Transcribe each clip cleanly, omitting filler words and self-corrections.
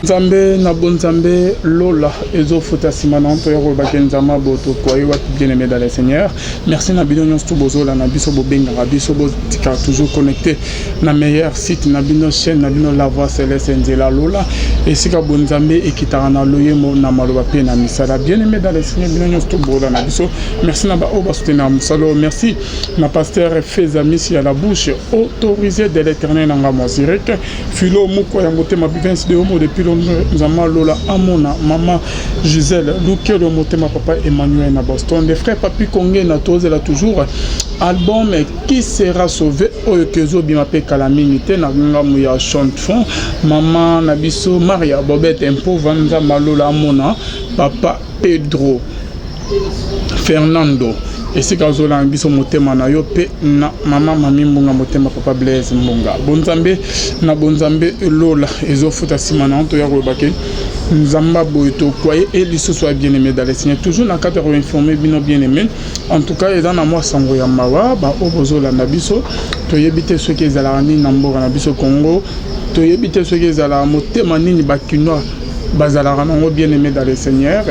Nzambe na bonzambe lola ezo futa simana to yako bakenzama boto kwa yo bien aimé dans le Seigneur. Merci na bino nyonso bozola na biso bobenga biso botika toujours connecté na meilleur site na bino chaîne na bino la voix céleste nzela lola et sika bonzambe ekitara na loyemo na maloba pe na misala bien aimé dans le Seigneur bino nyonso bozola na biso. Merci na ba oba soutenir musalo. Merci na pasteur Fezamisi à la bouche autorisé de l'Éternel en Gamozirek Philo Mouko ya motema bivensi de homo depuis Nzama Lola Amona, Maman Gisèle, Luke le motema papa Emmanuel na Boston, les frères Papi Kongé na toze la toujours album qui sera sauvé oyo kezo bimape kalamingité na ngamu ya chante fond Maman Nabiso Maria Bobette Impo Vanza Malola Amona Papa Pedro Fernando et si kazola biso motema na yo pe na mama mami mbunga motema papa Blaise mbunga bonzambe na bonzambe lola ezofuta simana to ya robake nzamba boito kwaye et lisusu bien aimé dans le Seigneur toujours na cadre informé bino bien aimé en tout cas dans na moi sango ya mawa ba obozola na biso to yebite ceux qui ezala ni na mboka na biso Congo to yebite ceux qui ezala motema nini bakinois Bazalara non bien aimé dans le Seigneur.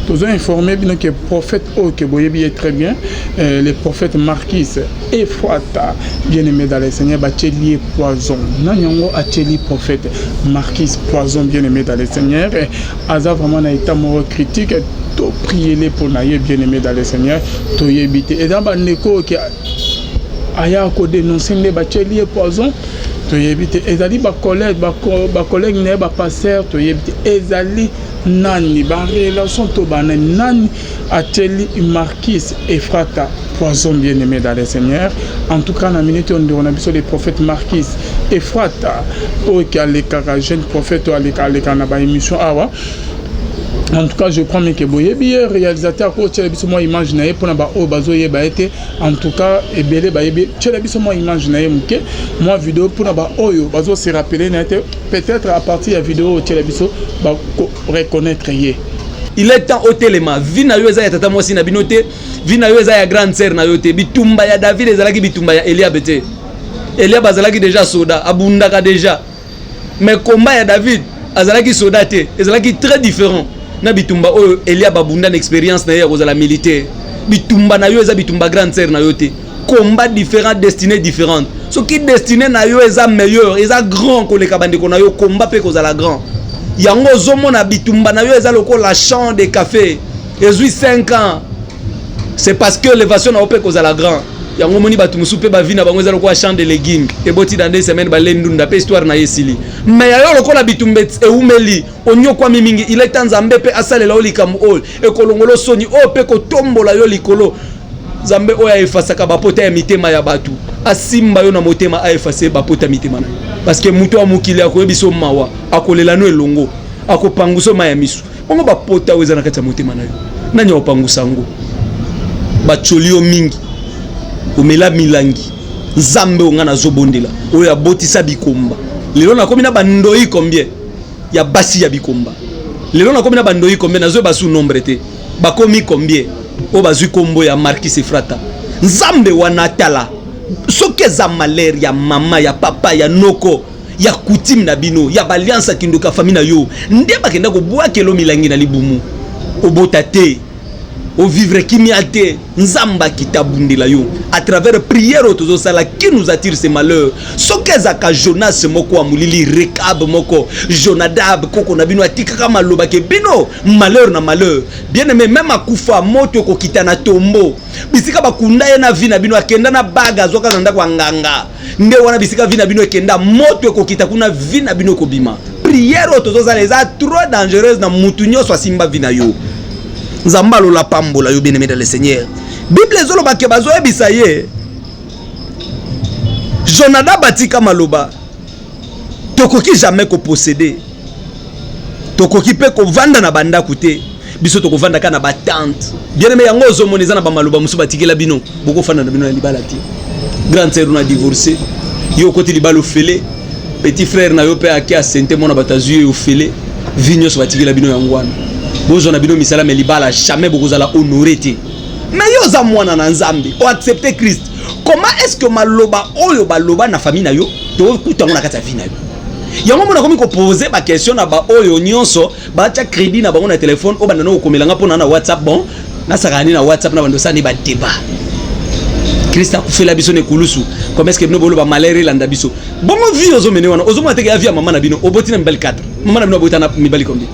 Tous ont informé bien que le prophète que Boyebi est très bien, le prophète Marquis et Fouata bien aimé dans le Seigneur, Bacheli poison. Nanyango Acheli prophète Marquis poison bien aimé dans le Seigneur. Aza vraiment na état mort critique. To prier les pour naïe bien aimé dans le Seigneur. To yebite. Et dans Baneko qui aya ko dénoncer les Bacheli poison. To yebite ezali ba collègue ne ba pasteur to yebite ezali nani ba relation to nani ateli Marquis et Frata poison bien aimé dans le Seigneur. En tout cas na minute on a biso les prophètes Marquis et Frata o ki aleka jeune prophète o aleka na ba émission awa. En tout cas, je crois que Boye bien réalisateur ko tshela biso mo image na ye pona ba o bazo ye ba été en tout cas ebele ba yebe tshela biso mo image na ye muke moi vidéo pona ba oyo bazo se rappeler na été peut-être à partir de vidéo tshela biso ba reconnaître ye. Il est temps au téléma vina yo eza ya tata mwasi na binote vina yo eza ya grande sœur na yote bitumba ya David ezalaki bitumba ya Elia bete Elia bazalaki déjà soda abundaka déjà mais combat ya David azalaki soda te ezalaki très différent. Na bitumba oyo Elia babunda na expérience na ye kozala militaire bitumba na yo eza bitumba grande sœur na yo te combat différent destinée différente ce qui destiné na yo eza meilleur eza grand koleka bandeko na yo combat pe kozala grand yango zomona bitumba na yo eza loko la champ de café ezui 5 ans c'est parce que l'élévation na ope kozala grand yango moni batu musupe ba vina bango eza loko champ de légumes et boti dans 2 semaines ba lendunda pe histoire na yesili mais yo loko la bitumba e umeli onyo kwa mingi il est nzambe pe asalela olikamu ol e kolongolo soni o pe ko tombola yo likolo nzambe oya efasaka bapota ya mitema ya batu asimba yo na motema a efase bapota mitema na parce que muto amukili akoyebiso mawa akolela no elongo akopanguso maya misu bongo bapota weza na kati ya motema na yo nani opangusango bacholio mingi omela milangi nzambe ongana zobondela oya botisa bikomba lelo na komi na bandoi combien ya basi ya bikomba lelo na komi na bandoi combien nazo basu nombre te bakomi combien o bazui kombo ya Marquis Efrata nzambe wanatala soke za malheur ya mama ya papa ya noko ya coutume na bino ya alliance kindoka famille na yo nde bakenda ko boa kelo milangi na libumu obota te au vivre kimiate nzamba kitabundela yo à travers prière autozo sala qui nous attire ces malheurs sokeza ka Jonas moko amulili Rekab moko Jonadab koko na bino atika kama loba ke bino malheur na malheur bien aimé même akufa moto ko kitana tombo bisika bakunda ye na vie na bino akenda na baga zoka nda kwa nganga nde wana bisika vie na bino ekenda moto ko kita kuna vie na bino ko bima prière autozo sala eza trop dangereuse na mutunyo so simba vie na yo Nzambalo la pambola yo bien aimé dans le Seigneur. Bible zolo bake bazo ebisa ye. Jonadab batika maloba. Tokoki jamais ko posséder. Tokoki pe ko vanda na banda koute. Biso toko vanda kana ba tante. Bien aimé yango zo moneza na ba maloba musu batikela bino. Boko fanda na bino na libala ti. Grande sœur na divorcé. Yo côté libalo fele. Petit frère na yo pe akia sente mona batazu yo fele. Vigno so batikela bino yangwana. Bozo na bino misala me libala jamais bokozala honoré te mais yo za mwana na nzambe o accepter Christ comment est-ce que maloba oyo baloba na famille na yo to kutango na kati ya vie na yo yango mona komi ko poser ba question na ba oyo nyonso ba cha crédit na bango na téléphone o banda no komelanga pona na WhatsApp bon na sakani na WhatsApp na bando sani ba débat Christa fait la biso ne kulusu comme est-ce que no bolo ba malere landa biso bongo vie ozo mene wana ozo mona teke avia mama na bino oboti na mbali 4 mama na bino oboti na mibali kombi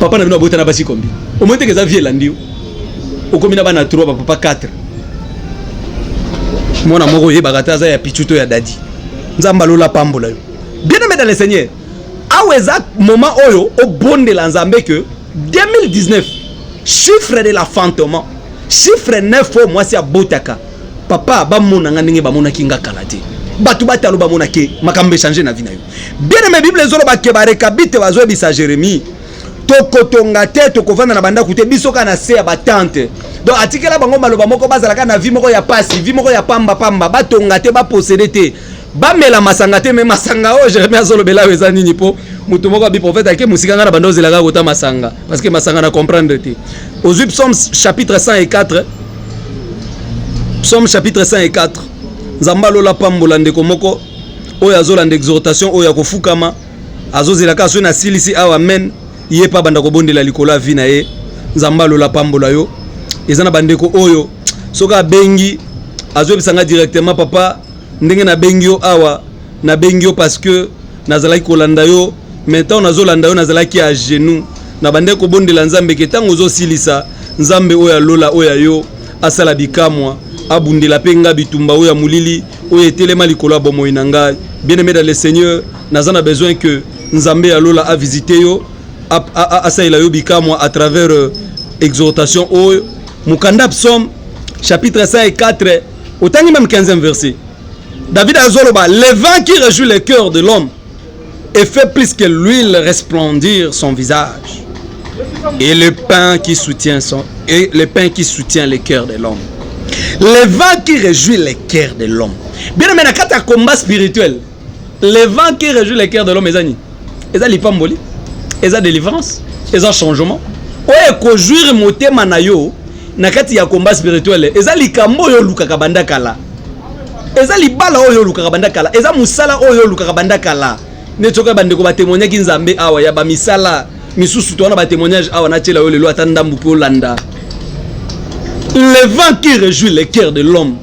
papa na bino oboti na basi kombi o mona teke za vie landio o komina bana 3 ba papa 4 mona moko ye bagataza ya pichuto ya dadi nzamba lola pambola yo bien aimé dans le Seigneur aweza moment oyo au bonde la nzambe que 2019 chiffre de la fantôme chiffre 9 fois moi c'est abotaka papa ba mona ngandenge ba mona kinga kalate batu batalo ba mona ke makambe changer na vie na yo bien aimé bible zolo ba ke ba rekabite bazo bisa Jérémie tokotonga te tokovanda na banda kute biso kana se ya batante donc atikela bango maloba moko bazala kana vie moko ya pasi vie moko ya pamba pamba batonga te ba posséder te ba mela masanga te mais masanga o Jérémie azolo bela weza nini po mutu moko bi prophète ake musika ngana bando zelaka kota masanga parce que masanga na comprendre te aux psaumes chapitre 104 psaume chapitre 104 nzamba lola pambola ndeko moko oyo azolanda exhortation oyo akofukama azozelaka so na silisi awa amen ye pa banda ko bondela likola vi na ye nzamba lola pambola yo ezana bandeko oyo soka bengi azobisanga directement papa ndenge na bengi yo awa na bengi yo parce que nazalaki kolanda yo maintenant nazolanda yo nazalaki à genoux na bandeko bondela nzambe ke tango zo silisa nzambe oyo lola oyo yo asala bikamwa abundela penga bitumba oyo mulili oyo telema likola bomo inanga bien aimé dans le Seigneur nazana besoin que nzambe ya lola a visiter yo asaila yo bikamwa à travers exhortation oyo mukanda psaume chapitre 104 autant même 15e verset David azoloba le vent qui réjouit le cœur de l'homme et fait plus que l'huile resplendir son visage et le pain qui soutient le cœur de l'homme le vent qui réjouit le cœur de l'homme bien aimé na kata combat spirituel le vent qui réjouit le cœur de l'homme ezani eza lipamboli eza délivrance eza changement oye ko jouir motema na yo na kati ya combat spirituel eza likambo yo lukaka banda kala eza libala oyo lukaka banda kala eza musala oyo lukaka banda kala netoka bande ko ba témoigner ki nzambe awa ya ba misala misusu to na ba témoignage awa na tshela yo lelo atanda mbupi olanda le vent qui réjouit le cœur de l'homme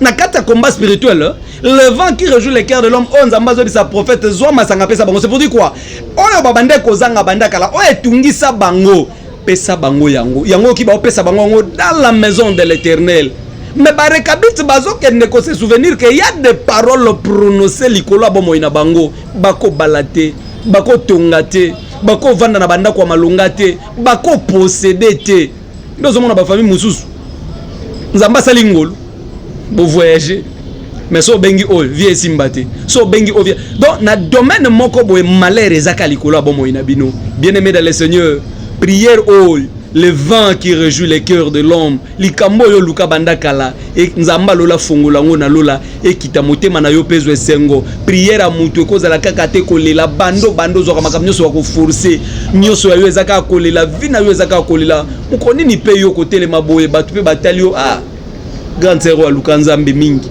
na kati ya combat spirituel le vent qui réjouit le cœur de l'homme on nzamba zo bisa prophète zo masanga pesa bango c'est pour dire quoi oyo ba bande ko zanga banda kala oyo tungisa bango pesa bango yango ki ba pesa bango dans la maison de l'Éternel. Mais barekabit bazo kende ko se souvenir que y a des paroles prononcées likolo abomo ina bango bako balate bako tongate bako vanda na banda kwa malongate bako posséder te ndozo mona ba famille mususu nzamba sali ngolo bo voyager mais so bengi o vie simbate so bengi o vie donc na domaine moko boye malheur ezaka likolo abomo ina bino bien aimé dans le Seigneur prière o le vent qui réjouit le cœur de l'homme likambo yo luka banda kala e nzamba lola fongola ngo na lola e kita motema na yo pezo esengo prière a mutu ekozala kaka te kolela bando zo kama kamnyoso wa ko forcer nyoso ya yo ezaka kolela vina yo ezaka kolela mukoni ni pe yo kotele maboye batu pe batali yo grand zero a luka nzambe mingi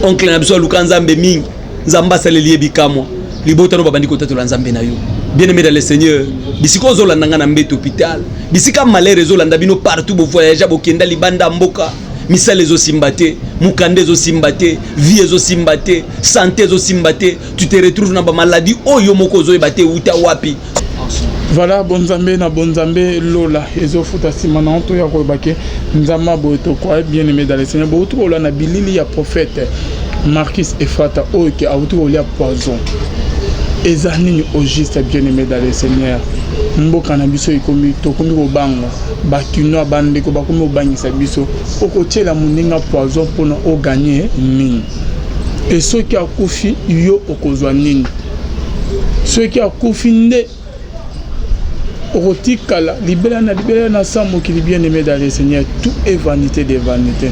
oncle na biso luka nzambe mingi nzamba saleli bikamwa libota no babandi kotatu la nzambe na yo bien aimé dans le Seigneur bisiko zo landanga na mbete hôpital bisika malheur zo landa bino partout bo voyager bo kenda libanda mboka misale zo simbate mukande zo simbate vie zo simbate santé zo simbate tu te retrouves na ba maladie oyo moko zo ebate uta wapi. Voilà, bonzambe na bonzambe lola ezo futa simana to ya ko bake nzama bo to quoi bien aimé dans le Seigneur bo to la na bilili ya prophète Marcus Efrata oyo ke auto ya poison ezanini au juste bien aimé dans le Seigneur mboka na biso ikomi to komi ko banga bakino bande ko bakomi obangisa biso okotiela muninga poison pona o gagner nini et ceux qui akufi yo okozwa nini ceux qui akufi nde okotikala libela na samo qui bien aimé dans le Seigneur tout est vanité de vanité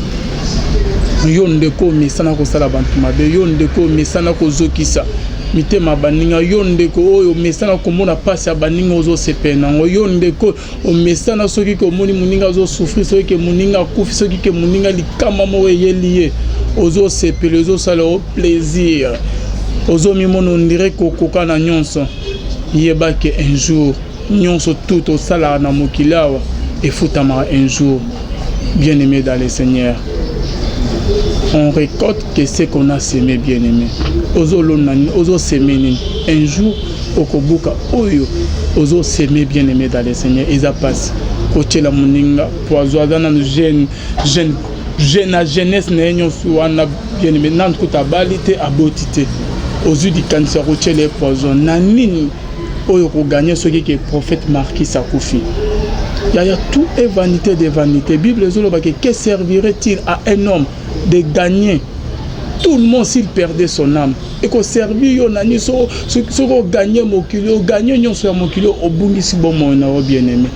yo ndeko misana ko sala bantu mabe yo ndeko misana ko zokisa mitema baninga yo ndeko oyo mesana komona pasi ya baninga ozo sepena ngo yo ndeko o mesana soki ko moni muninga ozo souffrir soki ke muninga kufi soki ke muninga likama mo yeliye ozo sepele ozo sala au plaisir Ozomi mon on dirait kokoka na nyonso. Yeba que un jour nyonso tout au sala na mokilawa et futama un jour. Bien-aimé dans le Seigneur. On récolte que ce qu'on a semé, bien-aimé. Ozo semé un jour okobuka oyo ozo semé, bien-aimé dans le Seigneur. Ils passent côté la moninga poiso dans jeune jeunesse n'ayons suana bien-aimé nan kuta balite abotité aux yeux du cancer côté les poisons nanini oyo ko gagner ce qui est prophète Marquis Sakoufi. Il y a tout est vanité de vanité. Bible zoloba que servirait-il à un homme de gagner tout le monde s'il perdait son âme et qu'on servit yo nani so gagner mokilo gagner nyon so mokilo obungisi bon mon bien-aimé.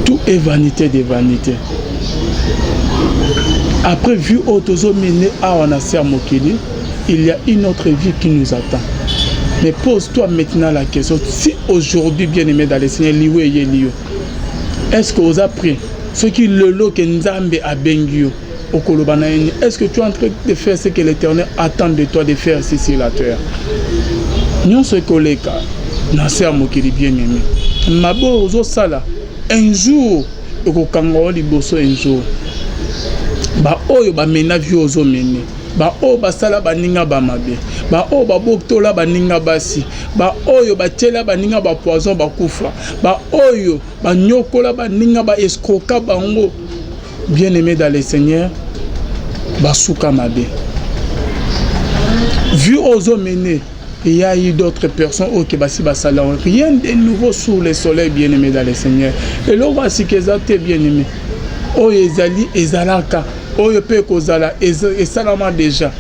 Tout est vanité de vanité. Après, vu Otozo mené à Wanasser Mokili, il y a une autre vie qui nous attend. Mais pose-toi maintenant la question, si aujourd'hui, bien-aimé dans les Seigneurs, est-ce que vous avez pris ce qui le lot que Nzambe a bengio au Kolobanaïni? Est-ce que tu es en train de faire ce que l'Éternel attend de toi de faire ici sur la terre? Nous, ce collègue, Nasser Mokili, bien-aimé. Mabo Ozo Sala, un jour, au Kango Liboso, un jour. Ba oyo ba mena vi ozo mene ba oyo ba sala ba ninga ba mabe ba oyo ba boktola ba ninga basi ba oyo ba tela ba ninga ba poison ba kufa ba oyo ba nyokola ba ninga ba escroka bango. Bien-aimé dans le Seigneur, ba souka mabe vu ozo mene. Il y a eu d'autres personnes qui ont rien de nouveau sous le soleil, bien-aimé dans le Seigneur. Et là, voici qu'ils ont été bien-aimés. Oh, Ezali, Ezalaka, oh, Yope Kozala, Ezalama déjà.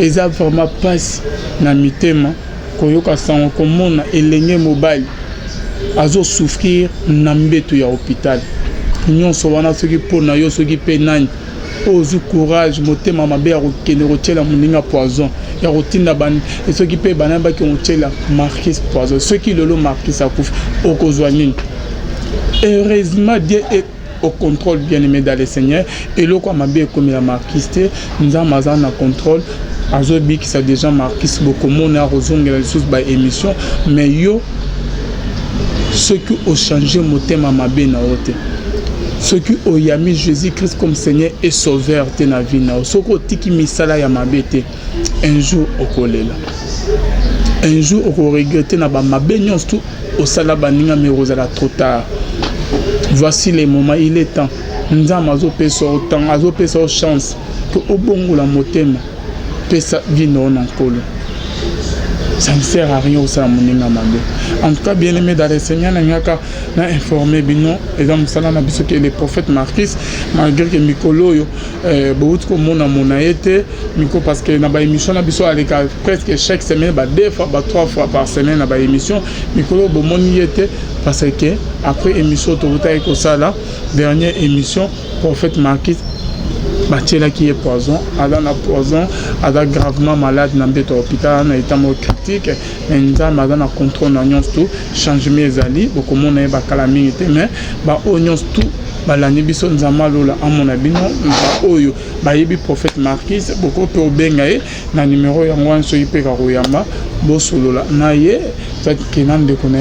Ils ont vraiment passé dans le thème, Koyoka San, Komona, Elenge Mobile, Azo souffrir, Nambetu ya hôpital. Nous sommes ceux qui pour nous, ceux qui pénani. Ozu courage, motema mabe ya kokende kotiela moninga poison ya kotinda bani et ceux qui paient banamba qui ont la Marquis poison ceux qui le Marquis Sakoufi okozwa nini. Heureusement Dieu est au contrôle, bien-aimé dans le Seigneur, et le quoi mabe comme la Marquis nous avons na contrôle azobi qui ça déjà Marquis beaucoup mon a rozongela les choses ba émission mais yo ceux qui ont changé motema mabe na ote. Ceux qui ont mis Jésus-Christ comme Seigneur et Sauveur de la vie, ceux qui ont mis ça ya mabete, un jour au kolela, un jour au regretter na ba mabenyon tout au salaba ninga mais rozala trop tard. Voici les moments, il est temps. Nous avons azopé chance que au bongo la motema pesa vino na kolo. Ça ne sert à rien au Salamoninga Mabé. En tout cas, bien aimé dans le Seigneur, nous avons informé Bino, et dans que les prophètes Marquis, malgré que Mikolo, beaucoup de monde a monaïté, Miko parce que dans l'émission, presque chaque semaine, 2 fois, 3 fois par semaine, dans l'émission, Mikolo, bon, était parce que après émission, dernière émission, prophète Marquis. Bachela qui est poison, Adam a poison, Adam gravement malade dans l'hôpital, dans l'état critique, et nous avons contrôle dans tout, changement des alliés, beaucoup de monde a calamité, mais oignons tout, l'année biso nous avons là à mon avis, oyo, yebi prophète Marquis, beaucoup de bengaye, dans numéro yangoan so ipe karoyamba, bosolo là, naye, ça qui n'en déconne.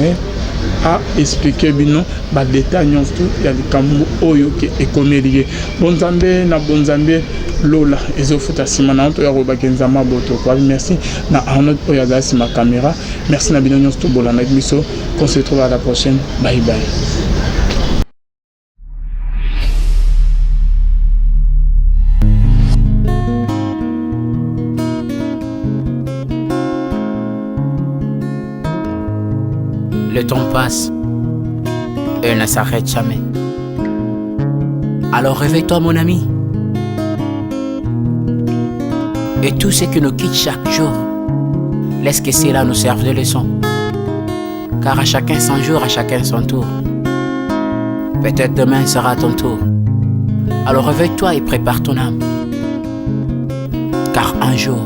A expliquer bino ba détail tout ya likambo oyo ke ekomelié bonzambe na bonzambe lola ezofuta simana to ya robakenzama boto kwa merci na Arnaud oyazasi ma caméra merci na bino tout bolana biso on se retrouve à la prochaine bye bye. Le temps passe et ne s'arrête jamais. Alors réveille-toi mon ami. Et tout ce qui nous quitte chaque jour, laisse que cela nous serve de leçon. Car à chacun son jour, à chacun son tour. Peut-être demain sera ton tour. Alors réveille-toi et prépare ton âme. Car un jour,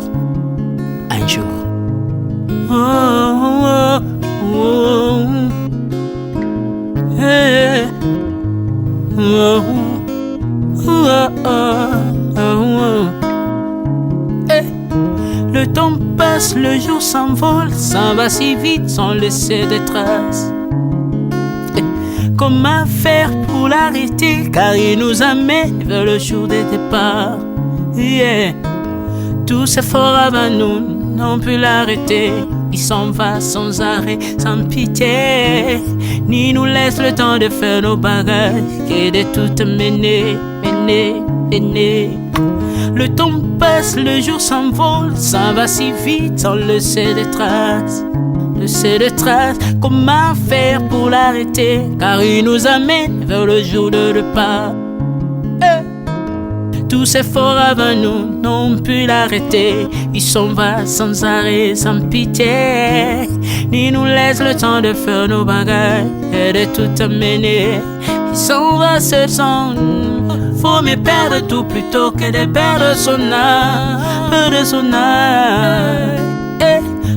Le temps passe passe, le jour s'envole, s'en va si vite sans laisser de traces. Comment faire pour l'arrêter, car il nous amène vers le jour de départ. Yeah. Tous efforts avant nous n'ont pu l'arrêter. Il s'en va sans arrêt, sans pitié, ni nous laisse le temps de faire nos bagages et de tout mener. Le temps passe, le jour s'envole, s'en va si vite sans laisser de traces. Comment faire pour l'arrêter, car il nous amène vers le jour de repas. Tous efforts avant nous n'ont pu l'arrêter. Il s'en va sans arrêt, sans pitié, ni nous laisse le temps de faire nos bagages et de tout amener. Il s'en va seul sans nous. Faut me perdre tout plutôt que de perdre son âme,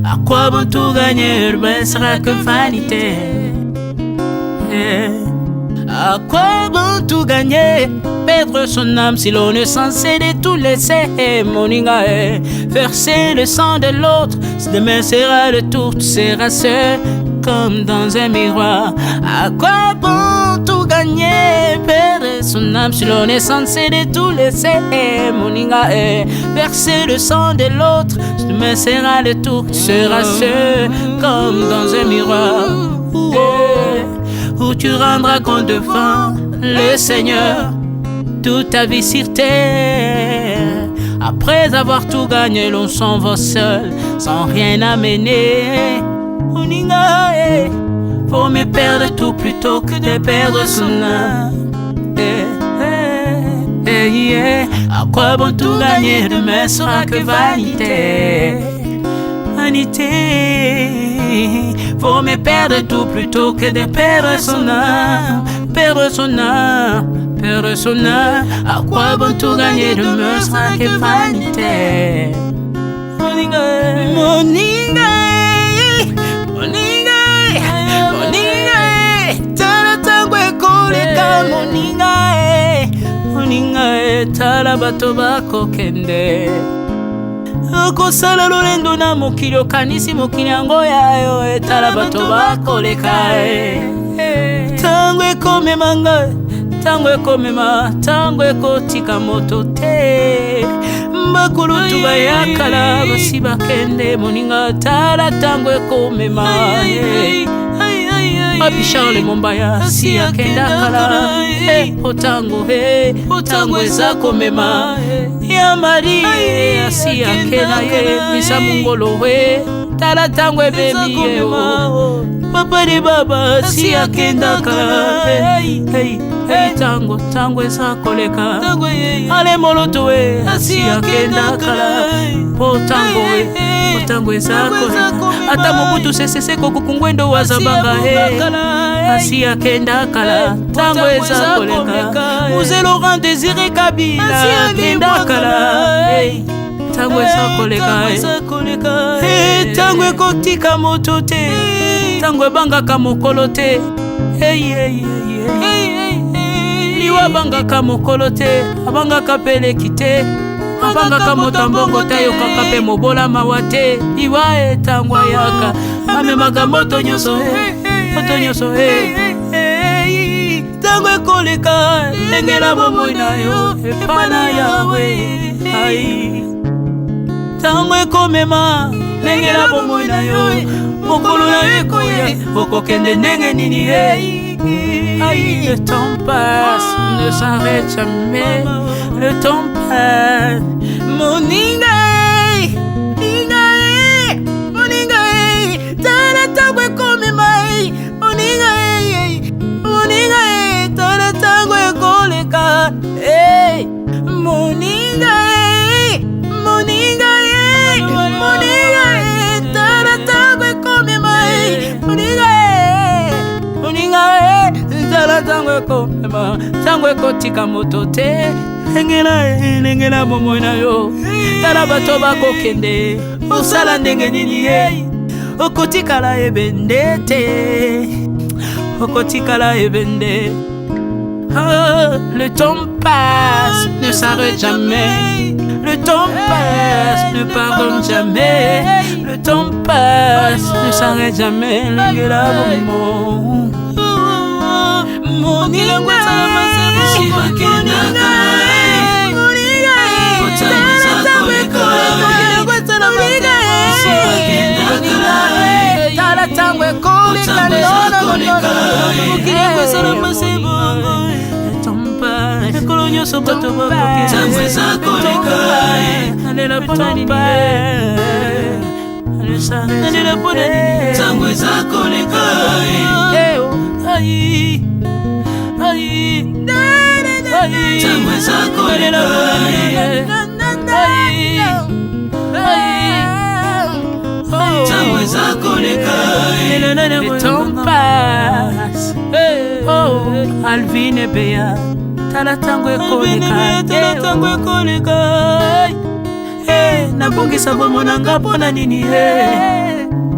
À quoi bon tout gagner, ben sera que vanité. À quoi bon tout gagner, perdre son âme si l'on est censé de tout laisser. Moninga, verser le sang de l'autre, demain sera le tour, tu seras seul comme dans un miroir. À quoi bon tout gagner, perdre son âme si l'on est censé de tout laisser. Moninga, verser le sang de l'autre, demain sera le tour, tu seras seul comme dans un miroir. Où tu rendras compte devant le Seigneur toute ta vie sur terre. Après avoir tout gagné, l'on s'en va seul, sans rien amener. Moninga, faut me perdre tout plutôt que de perdre son âme. À quoi bon tout gagner, demain sera que vanité. Faut me perdre tout plutôt que de perdre son âme. À quoi bon tout gagner, demain sera que vanité. Moninga, tala tangwe koleka. Moninga, tala bato bako kende. Kosala lolendo na mokili okanisi mokili yango yayo, etala bato bakoleka. Tango ekomema ngai, tango ekomema, tango ekotika moto te. Bakulutu bayakala basi bakende. Moninga, tala tango ekomema. Papi Charles Mombaya si akenda kala. Otango eza komema. Ya Maria si akenda misa mungolo tala tango ebebi papa de baba si akenda kala. Tango eza koleka. Ale moloto si akenda kala. Tango eza koleka. Ata mobutu sesese kokukungwendo wazabanga asi akenda kala. Tango eza koleka. Mzee Laurent Désiré Kabila akenda kala. Tango eza koleka. Tango ekotika moto te, tango ebangaka mokolo te. Liwa bangaka mokolo te, abangaka peleki te. Abangaka motambongo te, yokaka pe mobola mawa te. Liwa tango ayaka amemaka moto nyonso tango ekoleka. Engela bomoi na yo epana yawe. Tango ekomema, engela bomoi na yo. Mokolo na ekoya, okokende ndenge nini. Le temps passe, ne s'arrête jamais. Le temps passe. Moninga, tala tango ekomema. Moninga, tala tango ekoleka. Moninga, tala tango ekomema. Moninga, tala tango ekomema. Tango ekotika moto te. Engela bomoi na yo. Tala bato bakokende. Osala ndenge nini okotikala ebende te. Okotikala ebende. Le temps passe, ne s'arrête jamais. Le temps passe, ne pardonne jamais. Le temps passe, ne s'arrête jamais. Lingela bongo. Moninga le temps passe. Oh, Alvin et Béa, tala tango ekoleka. Nabongisa bomonanga pona nini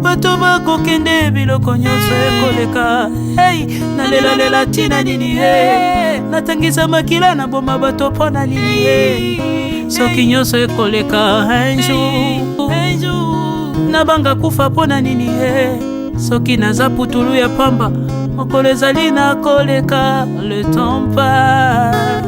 bato bakokende biloko nyonso ekoleka. Nalela tina nini natangisa makila na boma bato pona nini soki nyonso ekoleka. Un jour nabanga kufa pona nini soki naza putulu ya pamba mokolo ezali na koleka. Le temps passe.